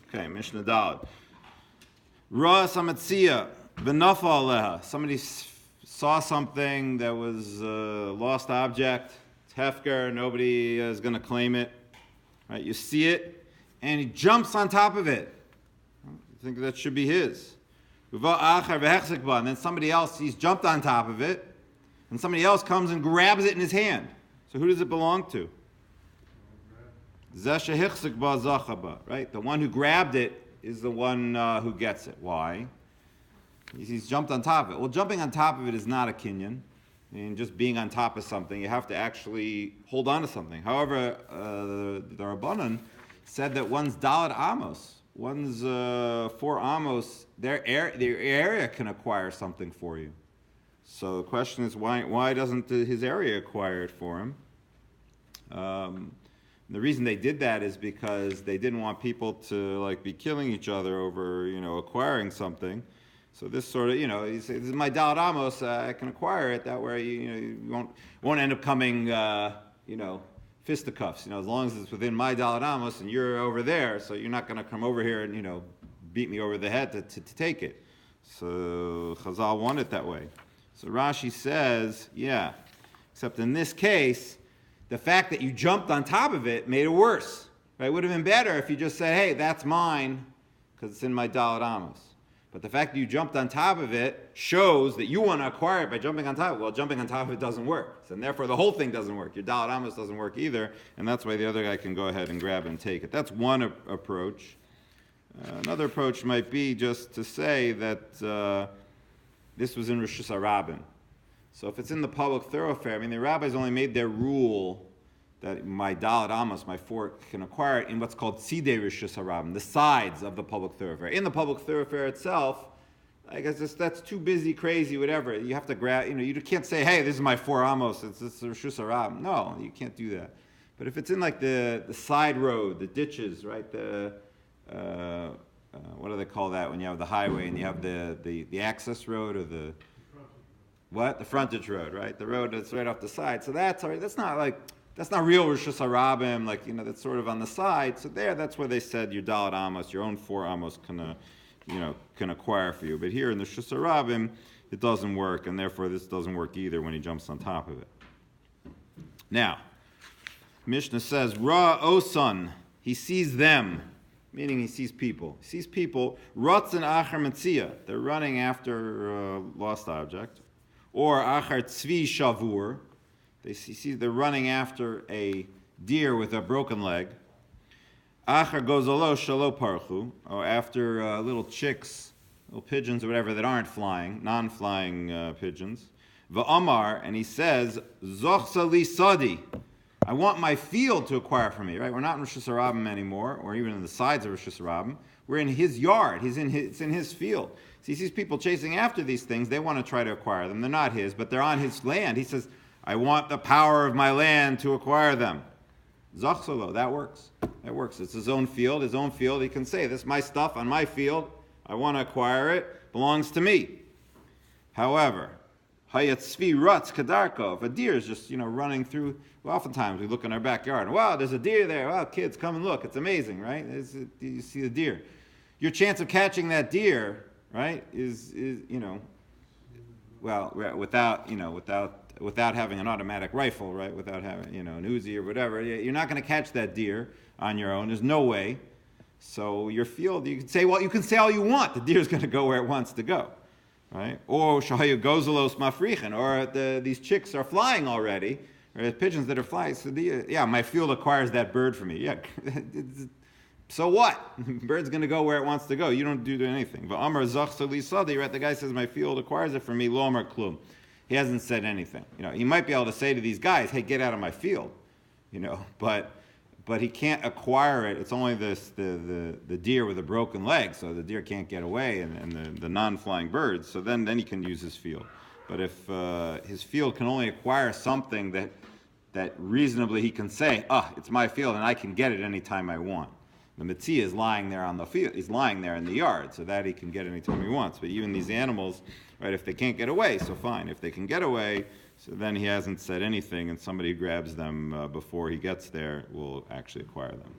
Okay, Mishnah Daled. Ra Samatzia, V'nafa Aleha. Somebody saw something that was a lost object. It's hefker. Nobody is going to claim it. Right? You see it, and he jumps on top of it. You think that should be his. And then somebody else, he's jumped on top of it, and somebody else comes and grabs it in his hand. So who does it belong to? Right? The one who grabbed it is the one who gets it. Why? He's jumped on top of it. Well, jumping on top of it is not a kinyan. I mean, just being on top of something, you have to actually hold on to something. However, the Rabbanan said that one's Dalet Amos, one's 4 Amos, their area can acquire something for you. So the question is, why doesn't his area acquire it for him? The reason they did that is because they didn't want people to be killing each other over acquiring something. So this sort of, you say, this is my Dalet Amos, I can acquire it. That way, you won't end up coming, fisticuffs. As long as it's within my Dalet Amos and you're over there, so you're not going to come over here and, beat me over the head to take it. So Chazal want it that way. So Rashi says, yeah, except in this case, the fact that you jumped on top of it made it worse. Right? It would have been better if you just said, hey, that's mine, because it's in my Dalet Amos. But the fact that you jumped on top of it shows that you want to acquire it by jumping on top of it. Well, jumping on top of it doesn't work. So, and therefore, the whole thing doesn't work. Your Dalet Amos doesn't work either, and that's why the other guy can go ahead and grab and take it. That's one approach. Another approach might be just to say that this was in Rosh Hashanah. So if it's in the public thoroughfare, the rabbis only made their rule that my Dalet Amos, my fork, can acquire it in what's called Tzidei Rosh Hashanah, the sides of the public thoroughfare. In the public thoroughfare itself, I guess that's too busy, crazy, whatever. You have to grab, you can't say, hey, this is my 4 Amos, it's Rosh Hashanah. No, you can't do that. But if it's in the side road, the ditches, right, what do they call that when you have the highway and you have the access road or the frontage road, right? The road that's right off the side. So that's all right. That's not real Rosh Hashanah, that's sort of on the side. So that's where they said your Dalet Amos, your own 4 Amos can acquire for you. But here in the Rosh Hashanah, it doesn't work, and therefore this doesn't work either when he jumps on top of it. Now, Mishnah says, Ra Osan, he sees them, meaning he sees people. He sees people, Ratzin Achar Metzia, they're running after a lost object, or Achar Tzvi Shavur, they're running after a deer with a broken leg. Achar Gozalo Shalo Parchu, or after little chicks, little pigeons or whatever that aren't flying, non-flying pigeons. Va'amar, and he says, Zochsa li Sadi, I want my field to acquire for me, right? We're not in Rosh Hashanah anymore, or even in the sides of Rosh Hashanah. We're in his yard. It's in his field. So he sees people chasing after these things. They want to try to acquire them. They're not his, but they're on his land. He says, I want the power of my land to acquire them. Zachsolo, that works. That works. It's his own field. He can say, this is my stuff on my field. I want to acquire it. Belongs to me. However, Hayatzvi Rutz Kadarko, if a deer is just, running through, well, oftentimes we look in our backyard, wow, there's a deer there. Wow, kids, come and look. It's amazing, right? You see the deer. Your chance of catching that deer, right, is without having an automatic rifle, right, without having, an Uzi or whatever, you're not going to catch that deer on your own. There's no way. So your field, you can say all you want. The deer's going to go where it wants to go. Right? Or shahayu gozelos mafrichen, or these chicks are flying already, or the pigeons that are flying. So my field acquires that bird for me. Yeah, so what? The bird's going to go where it wants to go. You don't do anything. Va'amar zachsa li sadi, right? The guy says my field acquires it for me. Lo amar klum. He hasn't said anything. He might be able to say to these guys, "Hey, get out of my field," but he can't acquire it. It's only the deer with a broken leg, so the deer can't get away, and the non-flying birds. So then he can use his field. But if his field can only acquire something that reasonably he can say, it's my field and I can get it anytime I want. The Metzia is lying there on the field. He's lying there in the yard, so that he can get anytime he wants. But even these animals, right? If they can't get away, so fine. If they can get away, so then he hasn't said anything, and somebody grabs them before he gets there will actually acquire them.